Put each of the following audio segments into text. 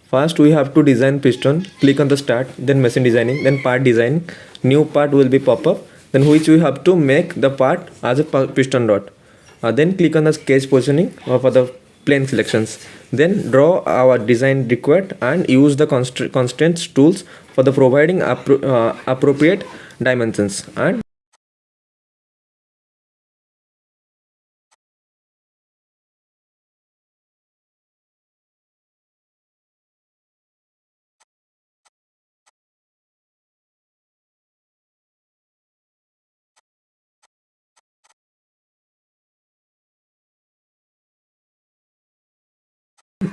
First we have to design piston. Click on the start, then machine designing, then part design. New part will be pop up, then which we have to make the part as a piston rod. Then click on the sketch positioning for the plane selections. Then draw our design required and use the constraints tools for the providing appropriate dimensions. And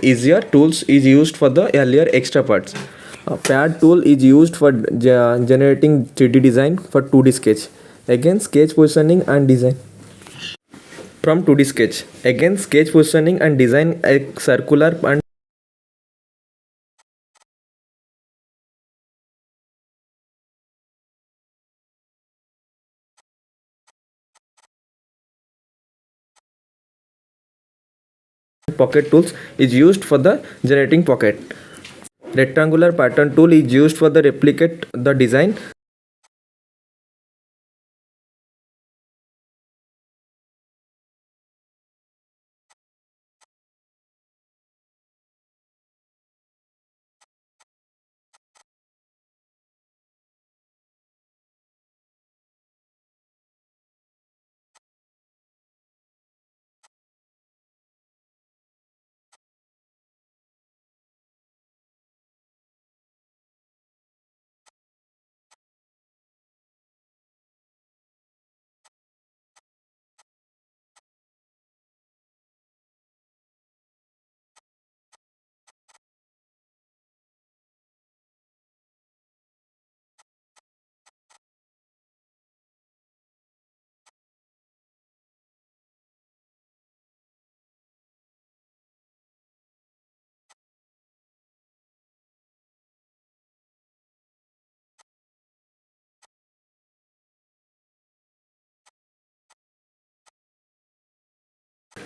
easier tools is used for the earlier extra parts. Pad tool is used for generating 3D design for 2D sketch. Again, sketch positioning and design. From 2D sketch, again sketch positioning and design a circular and pocket tools is used for the generating pocket. Rectangular pattern tool is used for the replicate the design.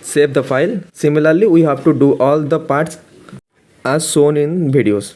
Save the file. Similarly, we have to do all the parts as shown in videos.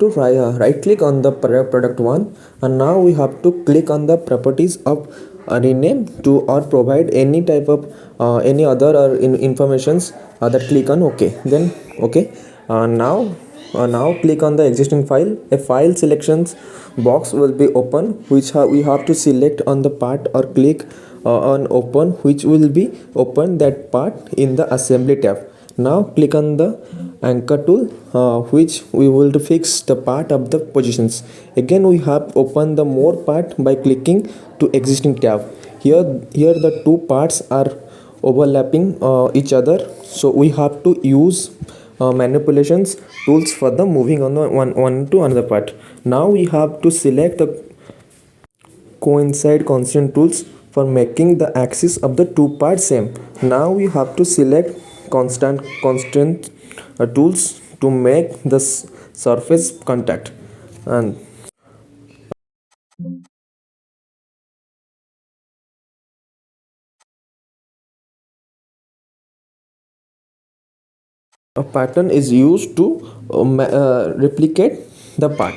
to right click on the product one, and now we have to click on the properties of rename to or provide any type of any other informations that click on ok, then okay. Now click on the existing file. A file selections box will be open, which we have to select on the part or click on open, which will be open that part in the assembly tab. Now click on the anchor tool, which we will fix the part of the positions. Again we have opened the more part by clicking to existing tab. Here the two parts are overlapping each other, so we have to use manipulations tools for the moving on the one to another part. Now we have to select the coincide constant tools for making the axis of the two parts same. Now we have to select constant tools to make the surface contact, and a pattern is used to replicate the part.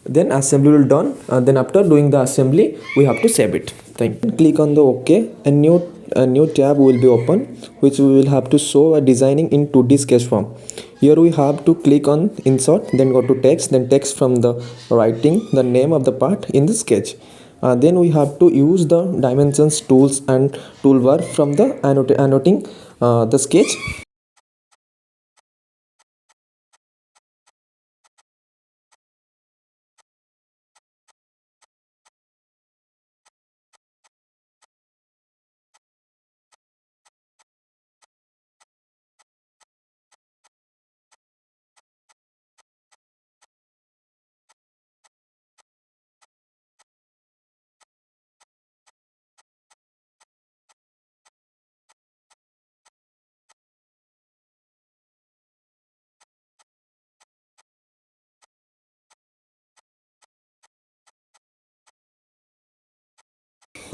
Then assembly will done, and then after doing the assembly we have to save it. Thank you. Click on the ok. A new tab will be open, which we will have to show a designing in 2D sketch form. Here we have to click on insert, then go to text, then text from the writing the name of the part in the sketch. Then we have to use the dimensions tools and toolbar from the annotating the sketch.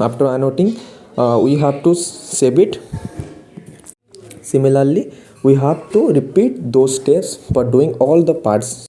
After annotating, we have to save it. Similarly, we have to repeat those steps for doing all the parts.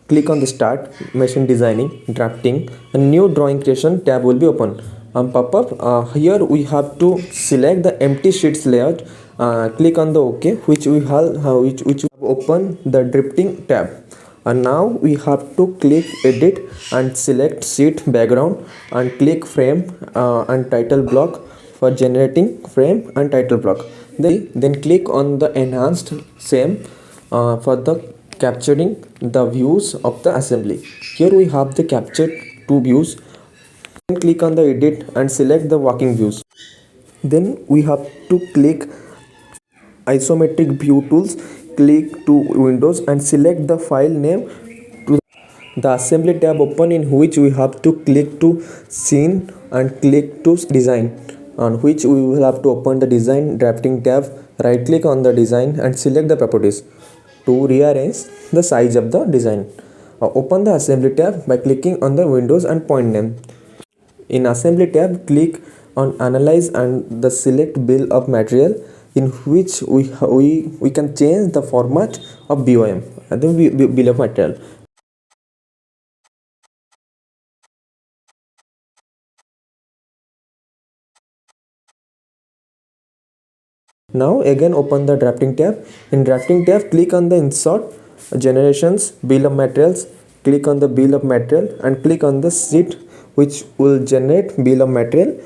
click on the start, machine designing, drafting. A new drawing creation tab will be open. On pop-up, here we have to select the empty sheets layout. Click on the OK, which we have open the drifting tab. And now we have to click edit and select sheet background and click frame and title block for generating frame and title block. Then click on the enhanced same for the capturing the views of the assembly. Here we have the captured two views. Then click on the edit and select the working views. Then we have to click isometric view tools, click to windows and select the file name to the assembly tab open, in which we have to click to scene and click to design, on which we will have to open the design drafting tab. Right click on the design and select the properties to rearrange the size of the design. Open the assembly tab by clicking on the windows and point name. In assembly tab, click on analyze and the select bill of material, in which we can change the format of BOM and the bill of material. Now again open the drafting tab. In drafting tab, click on the insert generations bill of materials, click on the bill of material and click on the sheet which will generate bill of material.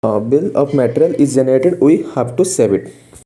Bill of material is generated, we have to save it.